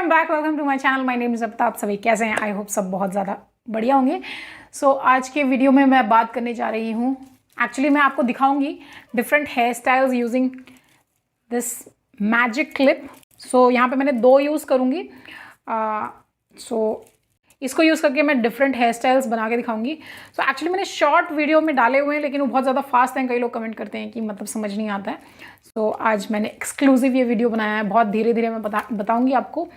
Welcome back, welcome to my channel. My name is Abta. आप सभी कैसे हैं? आई होप सब बहुत ज़्यादा बढ़िया होंगे। सो आज के वीडियो में मैं बात करने जा रही हूँ, एक्चुअली मैं आपको दिखाऊंगी different hair styles using this magic clip. So यहाँ पे मैंने दो यूज़ करूँगी। इसको यूज़ करके मैं डिफरेंट हेयर स्टाइल्स बना के दिखाऊंगी। सो एक्चुअली मैंने शॉर्ट वीडियो में डाले हुए हैं, लेकिन वो बहुत ज़्यादा फास्ट हैं। कई लोग कमेंट करते हैं कि मतलब समझ नहीं आता है। सो आज मैंने एक्सक्लूसिव ये वीडियो बनाया है, बहुत धीरे धीरे मैं बताऊंगी आपको।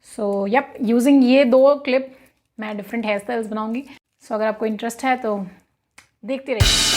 सो यप, यूजिंग ये दो क्लिप मैं डिफरेंट हेयर स्टाइल्स बनाऊंगी। सो अगर आपको इंटरेस्ट है तो देखते रहिए।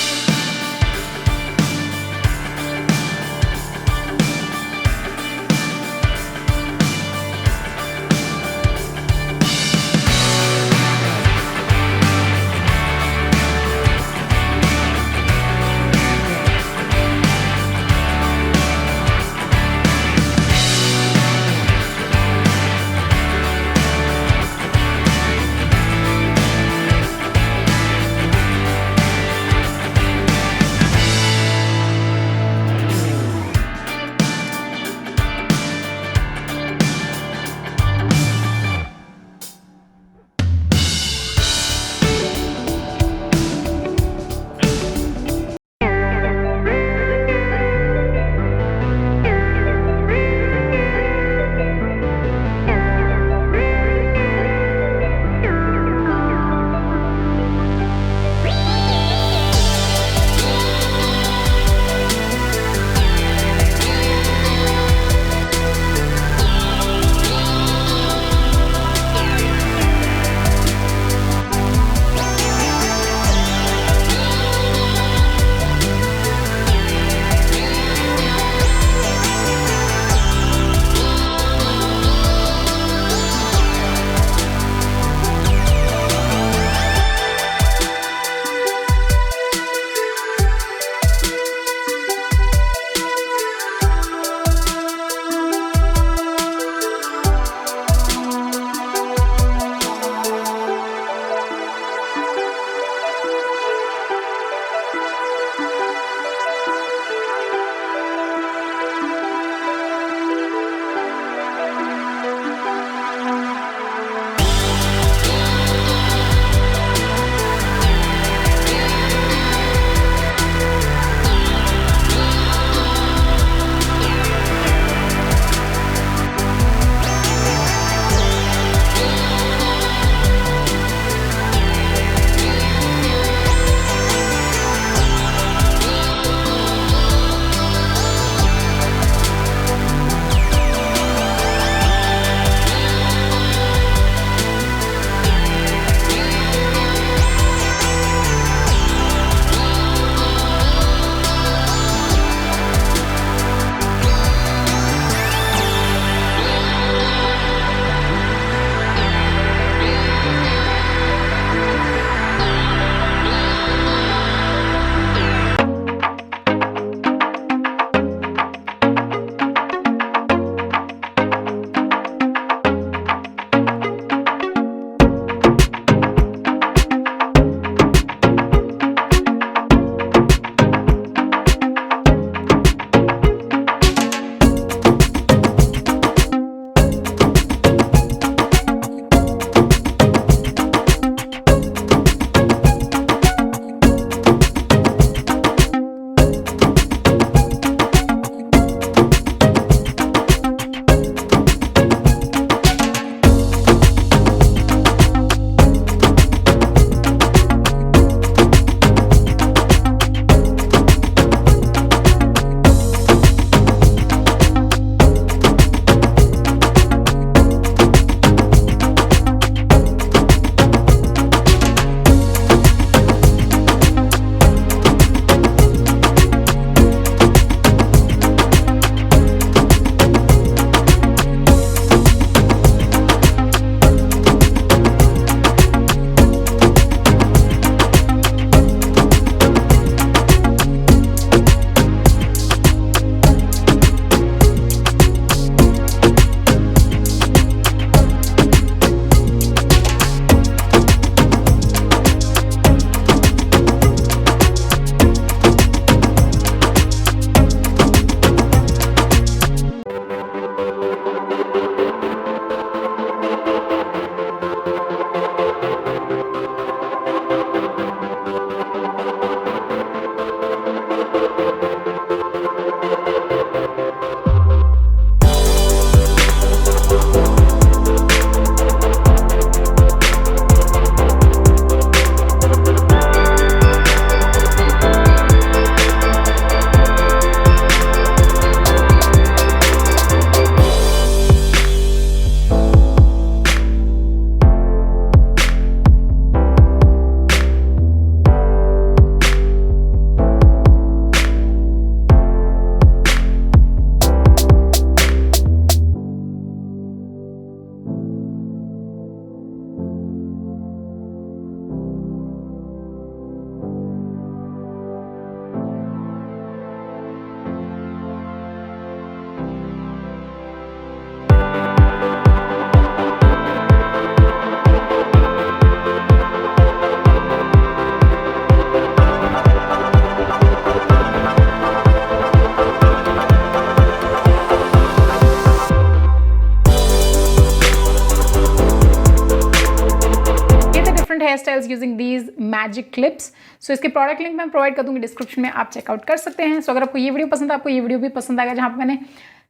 Hairstyles using these magic clips. सो इसके प्रोडक्ट लिंक मैं प्रोवाइड कर दूंगी डिस्क्रिप्शन में, आप चेकआउट कर सकते हैं. सो अगर आपको ये वीडियो पसंद है, आपको ये वीडियो भी पसंद आएगा जहाँ पर मैंने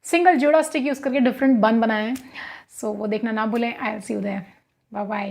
सिंगल जोड़ा स्टिक यूज़ करके डिफरेंट बन बनाए हैं. सो वो देखना ना भूलें. I will see you there. Bye bye.